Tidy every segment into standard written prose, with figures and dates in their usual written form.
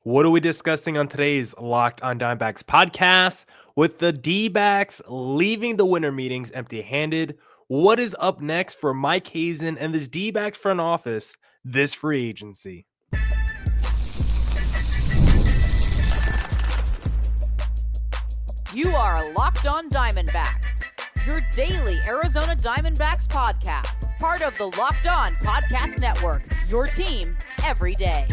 What are we discussing on today's Locked on Diamondbacks podcast? With the D-backs leaving the winter meetings empty-handed, what is up next for Mike Hazen and this D-backs front office this free agency? You are Locked on Diamondbacks, your daily Arizona Diamondbacks podcast, part of the Locked on Podcast Network, your team every day.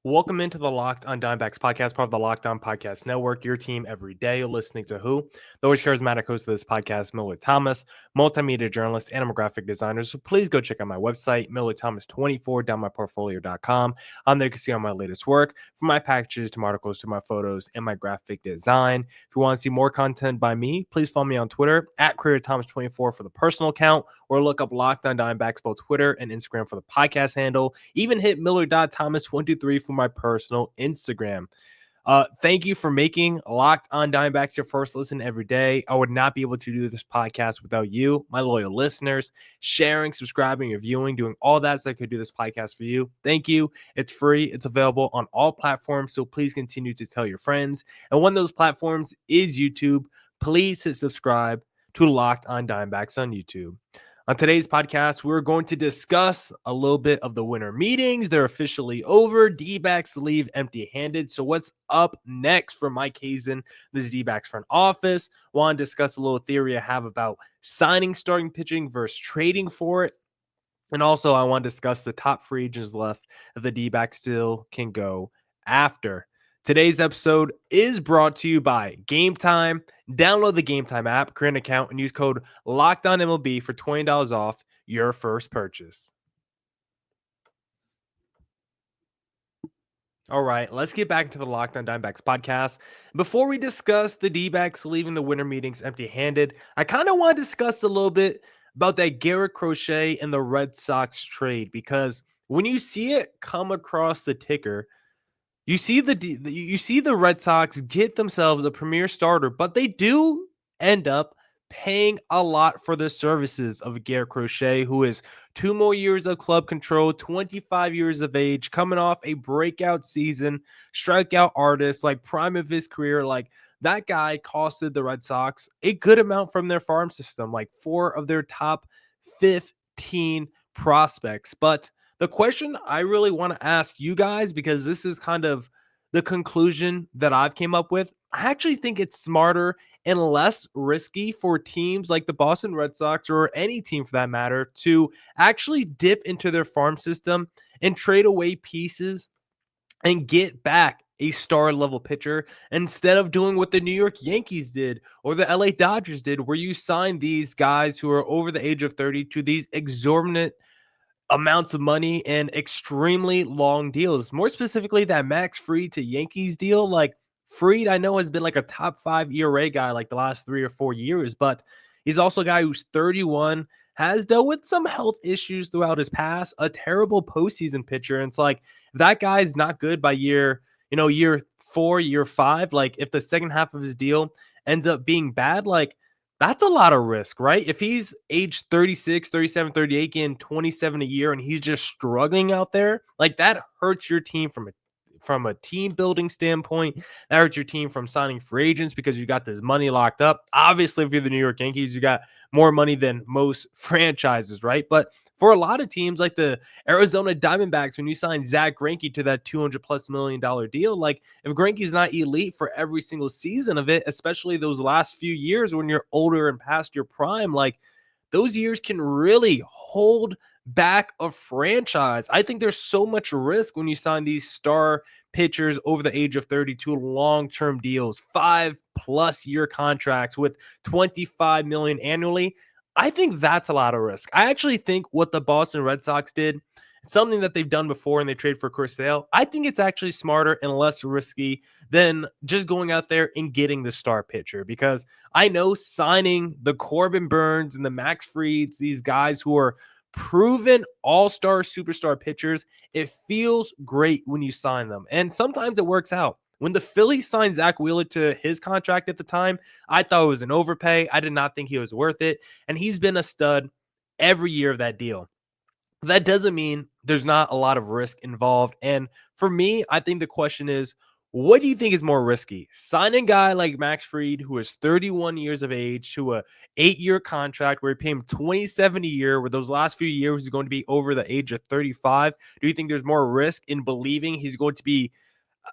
Welcome into the Locked on Diamondbacks podcast, part of the Locked on Podcast Network, your team every day. Listening to who? The always charismatic host of this podcast, Millard Thomas, multimedia journalist and a graphic designer. So please go check out my website, MillardThomas24downmyportfolio.com. On there you can see all my latest work, from my packages to my articles to my photos and my graphic design. If you want to see more content by me, please follow me on Twitter at CreatorThomas24 for the personal account, or look up Locked on Diamondbacks, both Twitter and Instagram, for the podcast handle. Even hit Millard.Thomas123 for my personal Instagram. Thank you for making Locked on Diamondbacks your first listen every day. I would not be able to do this podcast without you, my loyal listeners, sharing, subscribing, reviewing, doing all that so I could do this podcast for you. Thank you. It's free. It's available on all platforms, so please continue to tell your friends. And one of those platforms is YouTube. Please hit subscribe to Locked on Diamondbacks on YouTube. On today's podcast, we're going to discuss a little bit of the winter meetings. They're officially over. D-backs leave empty-handed. So what's up next for Mike Hazen, the D-backs front office? Want to discuss a little theory I have about signing starting pitching versus trading for it. And also, I want to discuss the top free agents left that the D-backs still can go after. Today's episode is brought to you by Game Time. Download the Game Time app, create an account, and use code LOCKEDONMLB for $20 off your first purchase. All right, let's get back into the Locked on Diamondbacks podcast. Before we discuss the D-backs leaving the winter meetings empty-handed, I kind of want to discuss a little bit about that Garrett Crochet and the Red Sox trade, because when you see it come across the ticker, you see the Red Sox get themselves a premier starter, but they do end up paying a lot for the services of Garrett Crochet, who is 2 more years of club control, 25 years of age, coming off a breakout season, strikeout artist, like prime of his career. Like, that guy costed the Red Sox a good amount from their farm system, like 4 of their top 15 prospects. But the question I really want to ask you guys, because this is kind of the conclusion that I've came up with, I actually think it's smarter and less risky for teams like the Boston Red Sox, or any team for that matter, to actually dip into their farm system and trade away pieces and get back a star level pitcher, instead of doing what the New York Yankees did or the LA Dodgers did, where you sign these guys who are over the age of 30 to these exorbitant amounts of money and extremely long deals. More specifically, that Max Fried to Yankees deal. Like, Fried, I know, has been like a top 5 ERA guy like the last 3 or 4 years, but he's also a guy who's 31, has dealt with some health issues throughout his past, a terrible postseason pitcher. And it's like, if that guy's not good by year 4, year 5, like if the second half of his deal ends up being bad, like, that's a lot of risk, right? If he's age 36, 37, 38, getting 27 a year, and he's just struggling out there, like, that hurts your team from a team building standpoint. That hurts your team from signing free agents, because you got this money locked up. Obviously, if you're the New York Yankees, you got more money than most franchises, right? But for a lot of teams like the Arizona Diamondbacks, when you sign Zach Greinke to that $200+ million deal, like, if Greinke's not elite for every single season of it, especially those last few years when you're older and past your prime, like, those years can really hold back a franchise. I think there's so much risk when you sign these star pitchers over the age of 32 long-term deals, 5+ year contracts with $25 million annually. I think that's a lot of risk. I actually think what the Boston Red Sox did, it's something that they've done before, and they trade for Chris Sale. I think it's actually smarter and less risky than just going out there and getting the star pitcher, because I know signing the Corbin Burns and the Max Frieds, these guys who are proven all-star, superstar pitchers, it feels great when you sign them. And sometimes it works out. When the Phillies signed Zach Wheeler to his contract at the time, I thought it was an overpay. I did not think he was worth it. And he's been a stud every year of that deal. That doesn't mean there's not a lot of risk involved. And for me, I think the question is, what do you think is more risky? Signing a guy like Max Fried, who is 31 years of age, to a 8-year contract where you pay him 27 a year, where those last few years he's going to be over the age of 35. Do you think there's more risk in believing he's going to be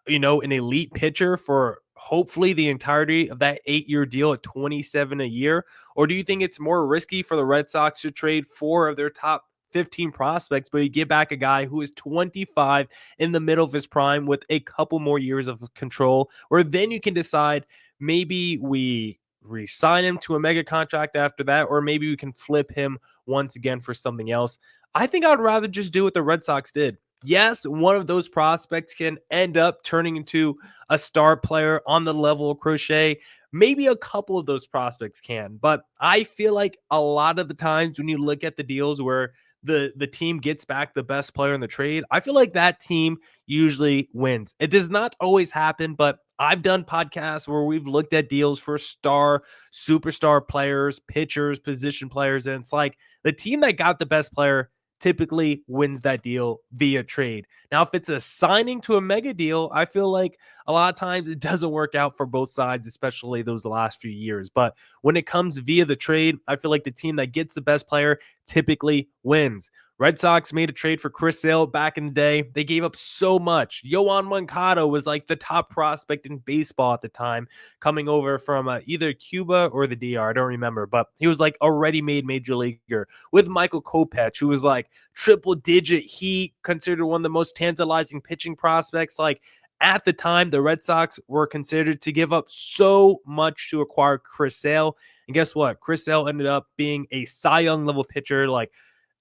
an elite pitcher for hopefully the entirety of that 8-year deal at 27 a year? Or do you think it's more risky for the Red Sox to trade 4 of their top 15 prospects, but you get back a guy who is 25 in the middle of his prime with a couple more years of control, where then you can decide maybe we re-sign him to a mega contract after that, or maybe we can flip him once again for something else? I think I'd rather just do what the Red Sox did. Yes, one of those prospects can end up turning into a star player on the level of Crochet. Maybe a couple of those prospects can, but I feel like a lot of the times when you look at the deals where the team gets back the best player in the trade, I feel like that team usually wins. It does not always happen, but I've done podcasts where we've looked at deals for superstar players, pitchers, position players, and it's like the team that got the best player typically wins that deal via trade. Now, if it's a signing to a mega deal, I feel like a lot of times it doesn't work out for both sides, especially those last few years. But when it comes via the trade, I feel like the team that gets the best player typically wins. Red Sox made a trade for Chris Sale back in the day. They gave up so much. Yoan Moncada was like the top prospect in baseball at the time, coming over from either Cuba or the DR. I don't remember, but he was like already made major leaguer with Michael Kopech, who was like triple digit heat, considered one of the most tantalizing pitching prospects. Like at the time, the Red Sox were considered to give up so much to acquire Chris Sale. And guess what? Chris Sale ended up being a Cy Young level pitcher, like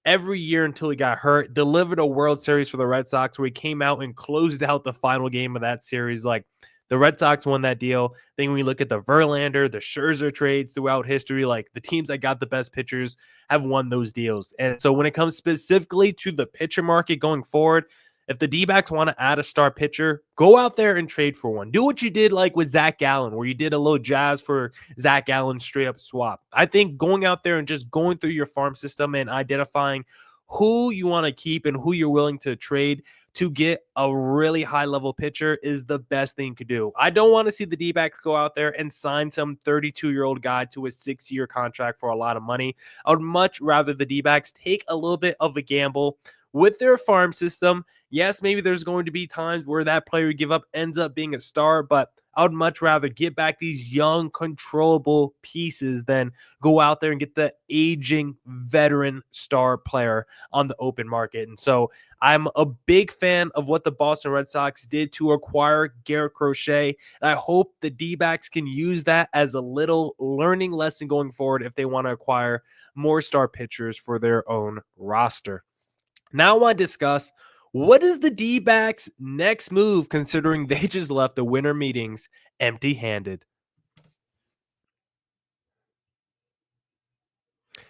every year until he got hurt, delivered a World Series for the Red Sox where he came out and closed out the final game of that series. Like the Red Sox won that deal. Then when we look at the Verlander, the Scherzer trades throughout history, like the teams that got the best pitchers have won those deals. And so when it comes specifically to the pitcher market going forward, if the D-backs want to add a star pitcher, go out there and trade for one. Do what you did like with Zach Gallen, where you did a little jazz for Zach Gallen straight up swap. I think going out there and just going through your farm system and identifying who you want to keep and who you're willing to trade to get a really high level pitcher is the best thing you could do. I don't want to see the D-backs go out there and sign some 32-year-old guy to a 6-year contract for a lot of money. I would much rather the D-backs take a little bit of a gamble with their farm system. Yes, maybe there's going to be times where that player you give up ends up being a star, but I would much rather get back these young, controllable pieces than go out there and get the aging veteran star player on the open market. And so I'm a big fan of what the Boston Red Sox did to acquire Garrett Crochet. And I hope the D-backs can use that as a little learning lesson going forward if they want to acquire more star pitchers for their own roster. Now I want to discuss, what is the D-backs' next move, considering they just left the winter meetings empty-handed?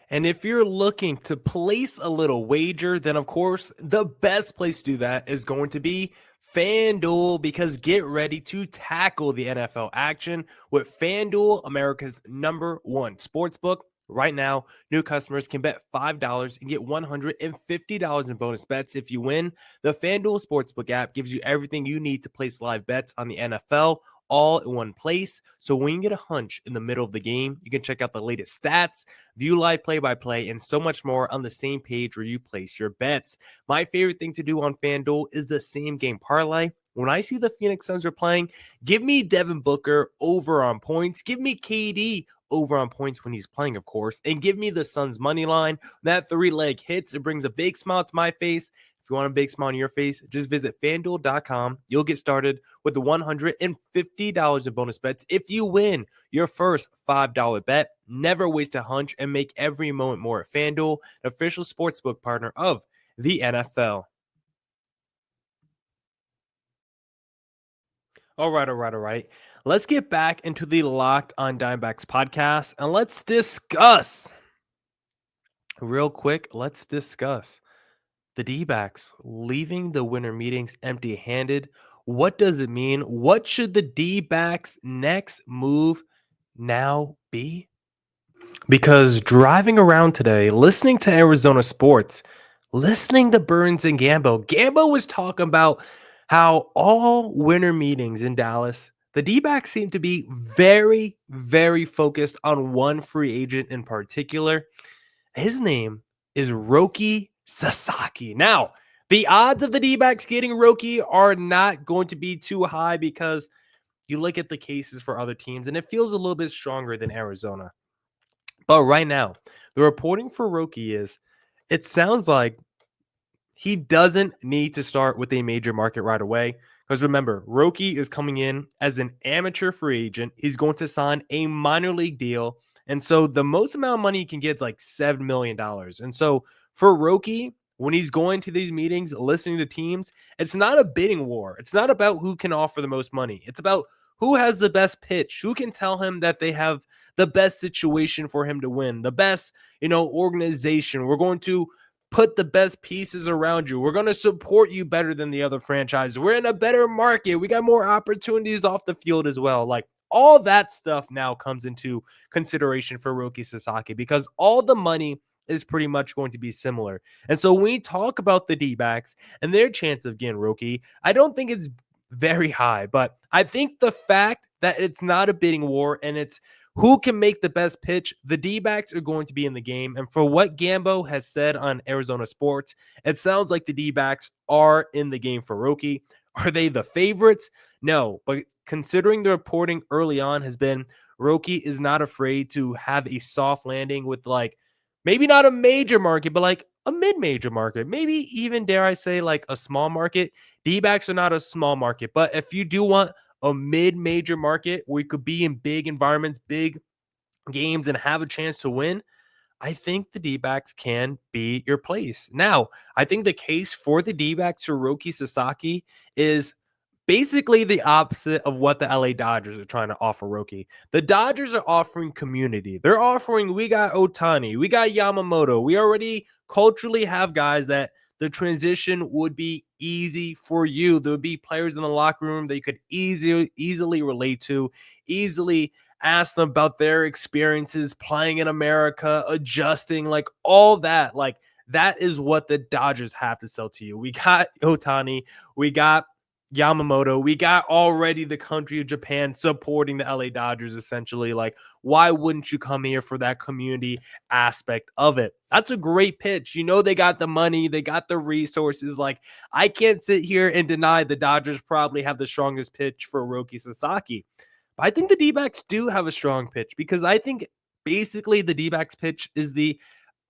And if you're looking to place a little wager, then of course, the best place to do that is going to be FanDuel, because get ready to tackle the NFL action with FanDuel, America's #1 sportsbook. Right now, new customers can bet $5 and get $150 in bonus bets if you win. The FanDuel Sportsbook app gives you everything you need to place live bets on the NFL all in one place. So when you get a hunch in the middle of the game, you can check out the latest stats, view live play-by-play, and so much more on the same page where you place your bets. My favorite thing to do on FanDuel is the same game parlay. When I see the Phoenix Suns are playing, give me Devin Booker over on points. Give me KD over on points when he's playing, of course. And give me the Suns money line. That 3-leg hits. It brings a big smile to my face. If you want a big smile on your face, just visit FanDuel.com. You'll get started with the $150 in bonus bets if you win your first $5 bet. Never waste a hunch and make every moment more at FanDuel, the official sportsbook partner of the NFL. All right. Let's get back into the Locked on Diamondbacks podcast and let's discuss real quick. Let's discuss the D-backs leaving the winter meetings empty-handed. What does it mean? What should the D-backs' next move now be? Because driving around today, listening to Arizona sports, listening to Burns and Gambo was talking about how all winter meetings in Dallas, the D-backs seem to be very, very focused on one free agent in particular. His name is Roki Sasaki. Now, the odds of the D-backs getting Roki are not going to be too high because you look at the cases for other teams and it feels a little bit stronger than Arizona. But right now, the reporting for Roki is it sounds like he doesn't need to start with a major market right away. Because remember, Roki is coming in as an amateur free agent. He's going to sign a minor league deal. And so the most amount of money he can get is like $7 million. And so for Roki, when he's going to these meetings, listening to teams, it's not a bidding war. It's not about who can offer the most money. It's about who has the best pitch, who can tell him that they have the best situation for him to win, the best, organization. We're going to put the best pieces around you. We're going to support you better than the other franchises. We're in a better market. We got more opportunities off the field as well. Like all that stuff now comes into consideration for Roki Sasaki because all the money is pretty much going to be similar. And so when we talk about the D-backs and their chance of getting Roki, I don't think it's very high, but I think the fact that it's not a bidding war and it's who can make the best pitch, the D-backs are going to be in the game. And for what Gambo has said on Arizona Sports, it sounds like the D-backs are in the game for Roki. Are they the favorites? No, but considering the reporting early on has been Roki is not afraid to have a soft landing with like maybe not a major market, but like a mid-major market, maybe even dare I say like a small market. D-backs are not a small market, but if you do want a mid-major market where you could be in big environments, big games, and have a chance to win, I think the D-backs can be your place. Now, I think the case for the D-backs for Roki Sasaki is basically the opposite of what the LA Dodgers are trying to offer Roki. The Dodgers are offering community. They're offering, we got Ohtani, we got Yamamoto. We already culturally have guys that the transition would be easy for you. There would be players in the locker room that you could easily relate to, easily ask them about their experiences playing in America, adjusting, like all that. Like that is what the Dodgers have to sell to you. We got Ohtani, we got Yamamoto. We got already the country of Japan supporting the LA Dodgers essentially. Like, why wouldn't you come here for that community aspect of it? That's a great pitch. They got the money, they got the resources. Like, I can't sit here and deny the Dodgers probably have the strongest pitch for Roki Sasaki. But I think the D-backs do have a strong pitch because I think basically the D-backs pitch is the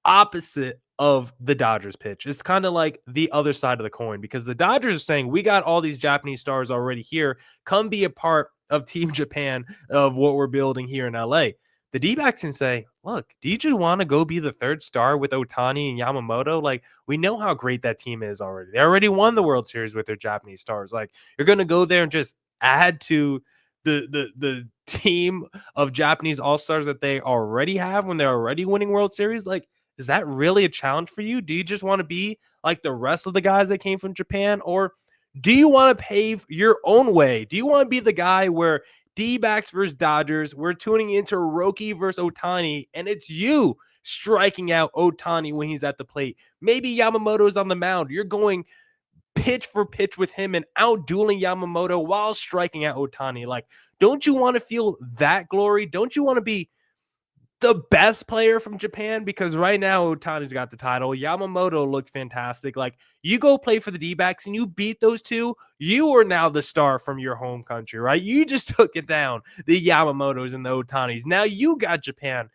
opposite of the Dodgers pitch. It's kind of like the other side of the coin because the Dodgers are saying, we got all these Japanese stars already here. Come be a part of Team Japan of what we're building here in LA. The D-backs can say, look, do you just want to go be the third star with Ohtani and Yamamoto? Like, we know how great that team is already. They already won the World Series with their Japanese stars. Like, you're going to go there and just add to the team of Japanese all-stars that they already have when they're already winning World Series. Like, is that really a challenge for you? Do you just want to be like the rest of the guys that came from Japan? Or do you want to pave your own way? Do you want to be the guy where D-backs versus Dodgers, we're tuning into Roki versus Ohtani, and it's you striking out Ohtani when he's at the plate? Maybe Yamamoto's on the mound. You're going pitch for pitch with him and out dueling Yamamoto while striking out Ohtani. Like, don't you want to feel that glory? Don't you want to be the best player from Japan? Because right now Ohtani's got the title. Yamamoto looked fantastic. Like, you go play for the D-backs and you beat those two, you are now the star from your home country, right? You just took it down, the Yamamotos and the Ohtanis. Now you got Japan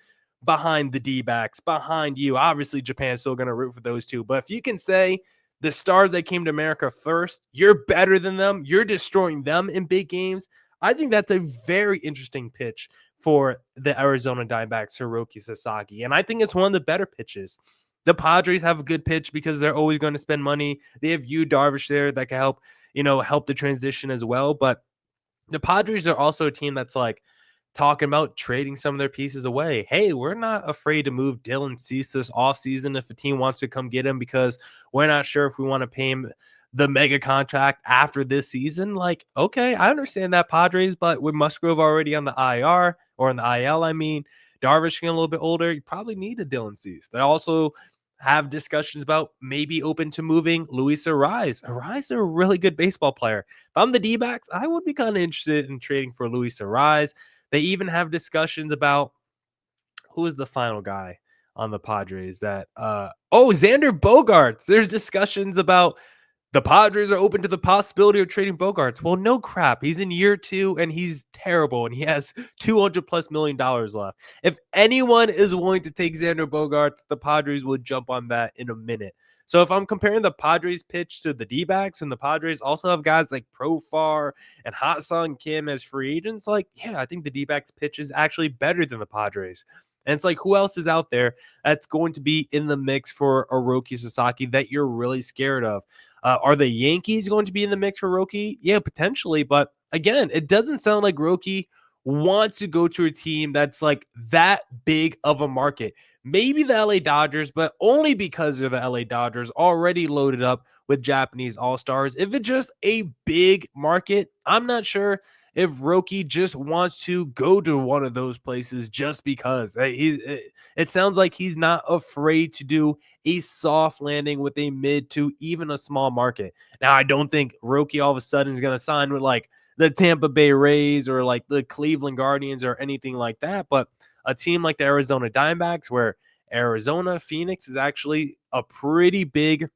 behind the D-backs, behind you. Obviously, Japan's still going to root for those two. But if you can say the stars that came to America first, you're better than them, you're destroying them in big games, I think that's a very interesting pitch for the Arizona Diamondbacks, Roki Sasaki. And I think it's one of the better pitches. The Padres have a good pitch because they're always going to spend money. They have Darvish there that can help, help the transition as well. But the Padres are also a team that's like talking about trading some of their pieces away. Hey, we're not afraid to move Dylan Cease this offseason if a team wants to come get him because we're not sure if we want to pay him the mega contract after this season. Like, okay, I understand that, Padres, but with Musgrove already on the IR or on the IL, I mean, Darvish getting a little bit older, you probably need a Dylan Cease. They also have discussions about maybe open to moving Luis Ariz. Ariz is a really good baseball player. If I'm the D-backs, I would be kind of interested in trading for Luis Ariz. They even have discussions about who is the final guy on the Padres that Xander Bogaerts. There's discussions about the Padres are open to the possibility of trading Bogarts. Well, no crap. He's in year 2 and he's terrible and he has $200+ million left. If anyone is willing to take Xander Bogarts, the Padres would jump on that in a minute. So if I'm comparing the Padres pitch to the D-backs, and the Padres also have guys like Profar and Hot Sun Kim as free agents, like, yeah, I think the D-backs pitch is actually better than the Padres. And it's like, who else is out there that's going to be in the mix for a Roki Sasaki that you're really scared of? Are the Yankees going to be in the mix for Roki? Yeah, potentially. But again, it doesn't sound like Roki wants to go to a team that's like that big of a market. Maybe the LA Dodgers, but only because they're the LA Dodgers already loaded up with Japanese all-stars. If it's just a big market, I'm not sure if Roki just wants to go to one of those places just because. It sounds like he's not afraid to do a soft landing with a mid to even a small market. Now, I don't think Roki all of a sudden is going to sign with like the Tampa Bay Rays or like the Cleveland Guardians or anything like that, but a team like the Arizona Diamondbacks, where Arizona, Phoenix is actually a pretty big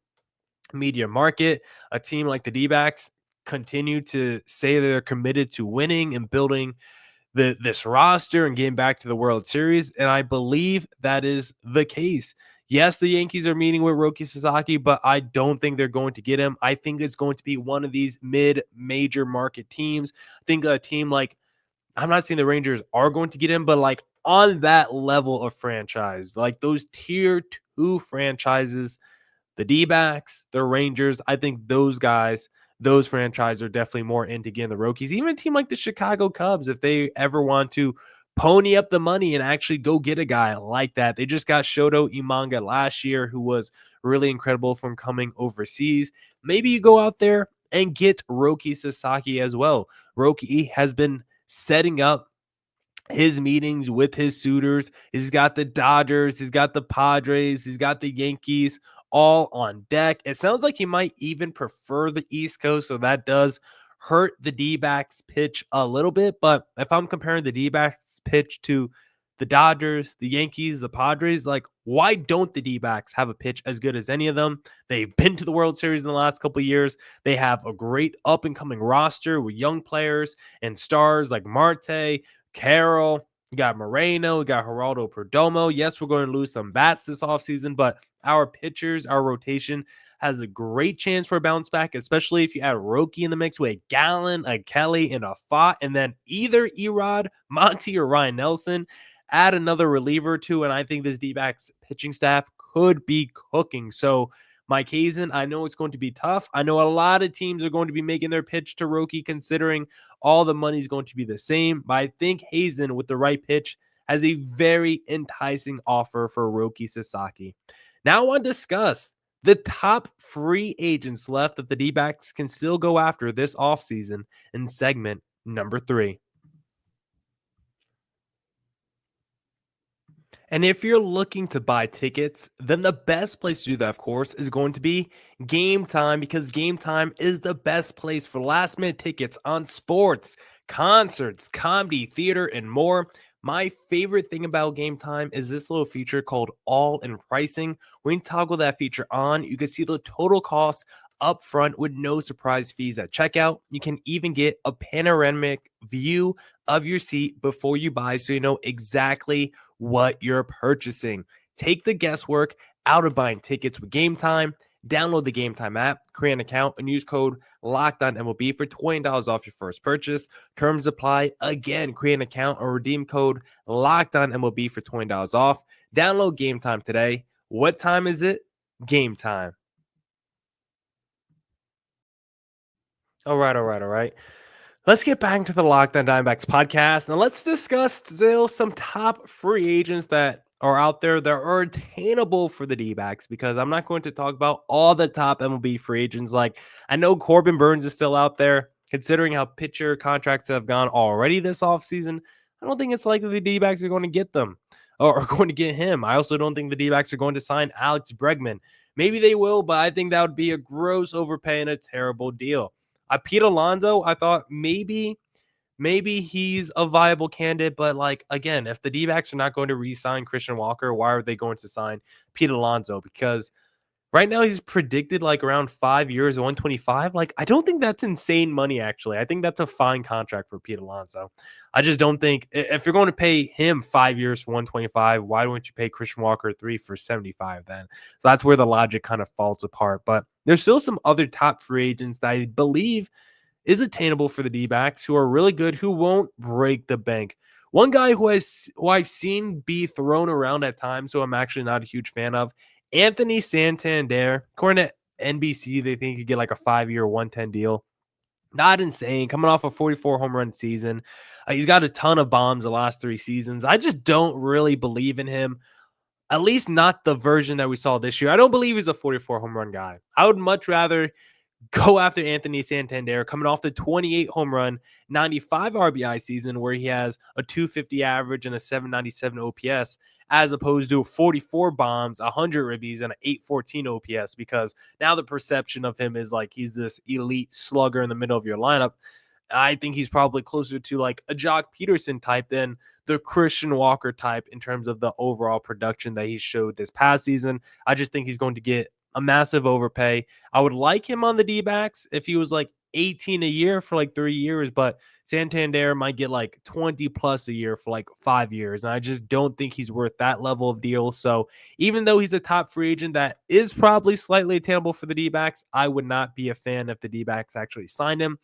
media market, a team like the D-backs continue to say they're committed to winning and building this roster and getting back to the World Series, and I believe that is the case. Yes, the Yankees are meeting with Roki Sasaki, but I don't think they're going to get him. I think it's going to be one of these mid-major market teams. I think a team like, I'm not saying the Rangers are going to get him, but like on that level of franchise, like those tier 2 franchises, the D-backs, the Rangers, I think those guys, those franchises are definitely more into getting the Rockies. Even a team like the Chicago Cubs, if they ever want to pony up the money and actually go get a guy like that. They just got Shoto Imanga last year, who was really incredible from coming overseas. Maybe you go out there and get Roki Sasaki as well. Roki has been setting up his meetings with his suitors. He's got the Dodgers, he's got the Padres, he's got the Yankees all on deck. It sounds like he might even prefer the East Coast, so that does hurt the D-backs pitch a little bit. But if I'm comparing the D-backs pitch to the Dodgers, the Yankees, the Padres, like, why don't the D-backs have a pitch as good as any of them? They've been to the World Series in the last couple of years. They have a great up-and-coming roster with young players and stars like Marte, Carroll, you got Moreno, you got Geraldo Perdomo. Yes, we're going to lose some bats this offseason, but our pitchers, our rotation has a great chance for a bounce back, especially if you add Roki in the mix with a Gallen, a Kelly, and a Fott, and then either Erod, Monty, or Ryan Nelson. Add another reliever too, and I think this D-backs pitching staff could be cooking. So Mike Hazen, I know it's going to be tough. I know a lot of teams are going to be making their pitch to Roki, considering all the money is going to be the same. But I think Hazen, with the right pitch, has a very enticing offer for Roki Sasaki. Now I want to discuss the top free agents left that the D-backs can still go after this offseason in segment number 3. And if you're looking to buy tickets, then the best place to do that, of course, is going to be Game Time, because Game Time is the best place for last minute tickets on sports, concerts, comedy, theater, and more. My favorite thing about Game Time is this little feature called All in Pricing. When you toggle that feature on, you can see the total cost up front with no surprise fees at checkout. You can even get a panoramic view of your seat before you buy, so you know exactly what you're purchasing. Take the guesswork out of buying tickets with Game Time. Download the Game Time app, create an account, and use code LOCKEDONMLB for $20 off your first purchase. Terms apply. Again, create an account or redeem code LOCKEDONMLB for $20 off. Download Game Time today. What time is it? Game time. All right. Let's get back to the Locked On Diamondbacks podcast, and let's discuss still some top free agents that are out there that are attainable for the D-backs, because I'm not going to talk about all the top MLB free agents. Like, I know Corbin Burns is still out there. Considering how pitcher contracts have gone already this offseason, I don't think it's likely the D-backs are going to get them. are going to get him. I also don't think the D-backs are going to sign Alex Bregman. Maybe they will, but I think that would be a gross overpay and a terrible deal. Pete Alonso, I thought maybe he's a viable candidate, but like again, if the D-backs are not going to re-sign Christian Walker, why are they going to sign Pete Alonso? Because right now he's predicted like around 5 years, 125. Like, I don't think that's insane money, actually. I think that's a fine contract for Pete Alonso. I just don't think if you're going to pay him 5 years for 125, why don't you pay Christian Walker 3 for 75 then? So that's where the logic kind of falls apart. But there's still some other top free agents that I believe is attainable for the D-backs who are really good, who won't break the bank. One guy who I've seen be thrown around at times, who I'm actually not a huge fan of, Anthony Santander. According to NBC, they think he could get like a 5-year, 110 deal. Not insane. Coming off a 44 home run season. He's got a ton of bombs the last 3 seasons. I just don't really believe in him. At least not the version that we saw this year. I don't believe he's a 44 home run guy. I would much rather go after Anthony Santander coming off the 28 home run, 95 RBI season where he has a 250 average and a 797 OPS, as opposed to 44 bombs, 100 ribbies, and an 814 OPS, because now the perception of him is like he's this elite slugger in the middle of your lineup. I think he's probably closer to like a Jock Peterson type than the Christian Walker type in terms of the overall production that he showed this past season. I just think he's going to get a massive overpay. I would like him on the D-backs if he was like 18 a year for like 3 years, but Santander might get like 20 plus a year for like 5 years. And I just don't think he's worth that level of deal. So even though he's a top free agent that is probably slightly attainable for the D-backs, I would not be a fan if the D-backs actually signed him.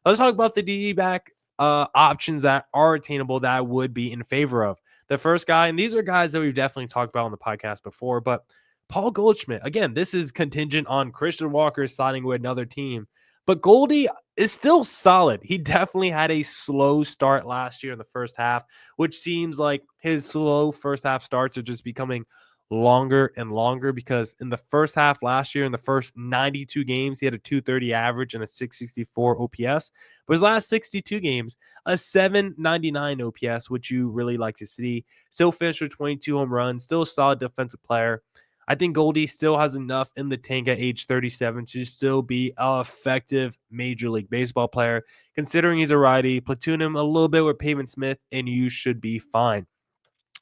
Let's talk about the D-back options that are attainable that I would be in favor of. The first guy, and these are guys that we've definitely talked about on the podcast before, but Paul Goldschmidt. Again, this is contingent on Christian Walker signing with another team. But Goldie is still solid. He definitely had a slow start last year in the first half, which seems like his slow first half starts are just becoming longer and longer, because in the first half last year, in the first 92 games, he had a 230 average and a 664 OPS. But his last 62 games, a 799 OPS, which you really like to see. Still finished with 22 home runs, still a solid defensive player. I think Goldie still has enough in the tank at age 37 to still be an effective Major League Baseball player. Considering he's a righty, platoon him a little bit with Pavement Smith, and you should be fine.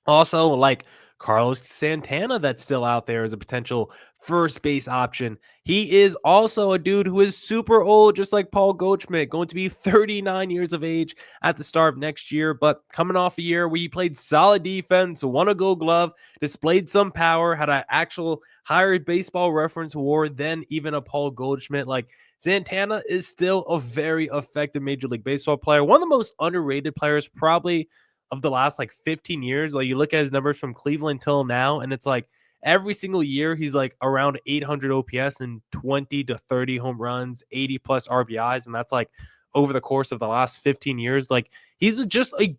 Also, like Carlos Santana, that's still out there as a potential first base option. He is also a dude who is super old, just like Paul Goldschmidt, going to be 39 years of age at the start of next year, but coming off a year where he played solid defense, won a Gold Glove, displayed some power, had an actual higher Baseball Reference award than even a Paul Goldschmidt. Like, Santana is still a very effective Major League Baseball player, one of the most underrated players probably of the last like 15 years. Like, you look at his numbers from Cleveland till now, and it's like every single year he's like around 800 OPS and 20 to 30 home runs, 80 plus RBIs, and that's like over the course of the last 15 years. Like, he's just a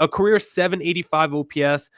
career 785 OPS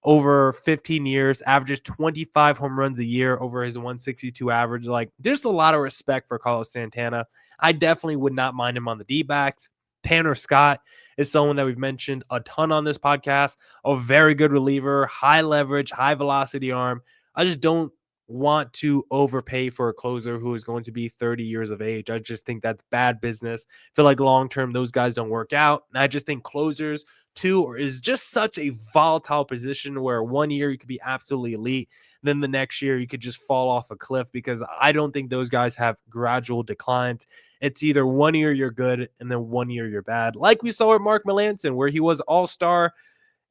over 15 years, averages 25 home runs a year over his 162 average. Like, there's a lot of respect for Carlos Santana. I definitely would not mind him on the D-backs. Tanner Scott is someone that we've mentioned a ton on this podcast. A very good reliever, high leverage, high velocity arm. I just don't want to overpay for a closer who is going to be 30 years of age. I just think that's bad business. I feel like long-term, those guys don't work out. And I just think closers too is just such a volatile position where 1 year you could be absolutely elite. Then the next year you could just fall off a cliff, because I don't think those guys have gradual declines. It's either 1 year you're good and then 1 year you're bad. Like we saw with Mark Melancon, where he was all-star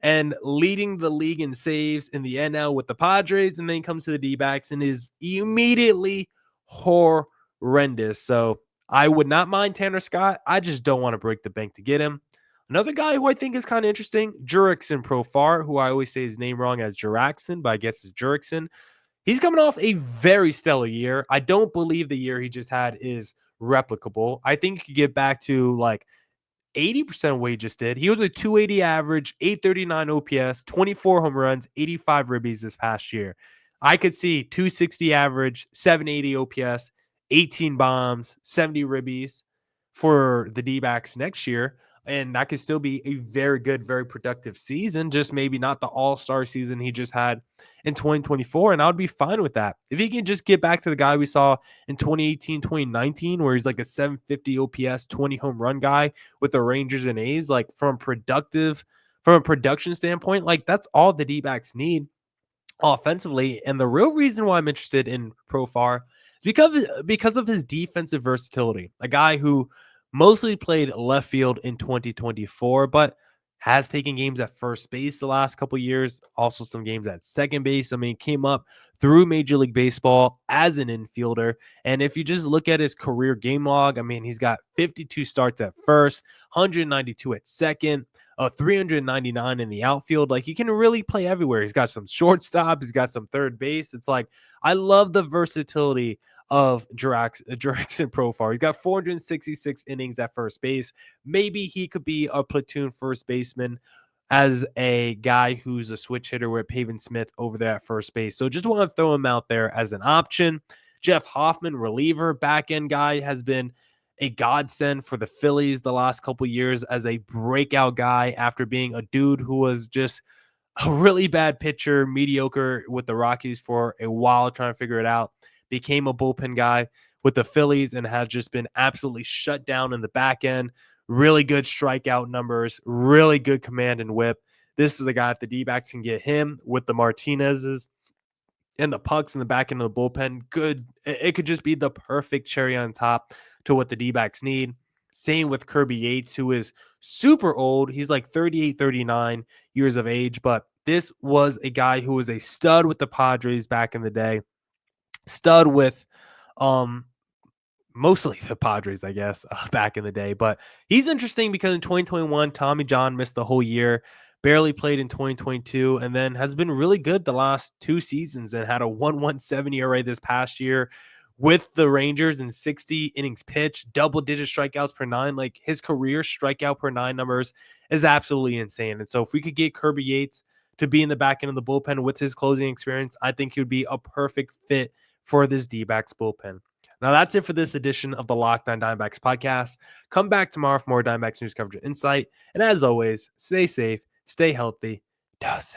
and leading the league in saves in the NL with the Padres, and then comes to the D-backs and is immediately horrendous. So I would not mind Tanner Scott. I just don't want to break the bank to get him. Another guy who I think is kind of interesting, Jurickson Profar, who I always say his name wrong as Juraxon, but I guess it's Jurickson. He's coming off a very stellar year. I don't believe the year he just had is replicable. I think he could get back to like 80% of what he just did. He was a 280 average, 839 OPS, 24 home runs, 85 ribbies this past year. I could see 260 average, 780 OPS, 18 bombs, 70 ribbies for the D-backs next year. And that could still be a very good, very productive season, just maybe not the all-star season he just had in 2024. And I would be fine with that. If he can just get back to the guy we saw in 2018, 2019, where he's like a 750 OPS, 20 home run guy with the Rangers and A's, like from a production standpoint, like that's all the D-backs need offensively. And the real reason why I'm interested in Profar is because of his defensive versatility. A guy who mostly played left field in 2024, but has taken games at first base the last couple years, also some games at second base. I mean, came up through Major League Baseball as an infielder. And if you just look at his career game log, I mean, he's got 52 starts at first, 192 at second, 399 in the outfield. Like, he can really play everywhere. He's got some shortstop. He's got some third base. It's like, I love the versatility of Jurickson Profar. He's got 466 innings at first base. Maybe he could be a platoon first baseman as a guy who's a switch hitter with Pavin Smith over there at first base. So just want to throw him out there as an option. Jeff Hoffman, reliever, back end guy, has been a godsend for the Phillies the last couple years as a breakout guy after being a dude who was just a really bad pitcher, mediocre with the Rockies for a while, trying to figure it out. Became a bullpen guy with the Phillies and has just been absolutely shut down in the back end. Really good strikeout numbers, really good command and whip. This is the guy, if the D-backs can get him with the Martinez's and the pucks in the back end of the bullpen, good. It could just be the perfect cherry on top to what the D-backs need. Same with Kirby Yates, who is super old. He's like 38, 39 years of age, but this was a guy who was a stud with the Padres back in the day. Stud with mostly the Padres, I guess, back in the day. But he's interesting because in 2021, Tommy John missed the whole year, barely played in 2022, and then has been really good the last two seasons and had a 1.17 ERA this past year with the Rangers in 60 innings pitched, double-digit strikeouts per nine. Like, his career strikeout per nine numbers is absolutely insane. And so if we could get Kirby Yates to be in the back end of the bullpen with his closing experience, I think he would be a perfect fit for this D-backs bullpen. Now, that's it for this edition of the Locked On Diamondbacks podcast. Come back tomorrow for more Diamondbacks news coverage and insight. And as always, stay safe, stay healthy. Doses.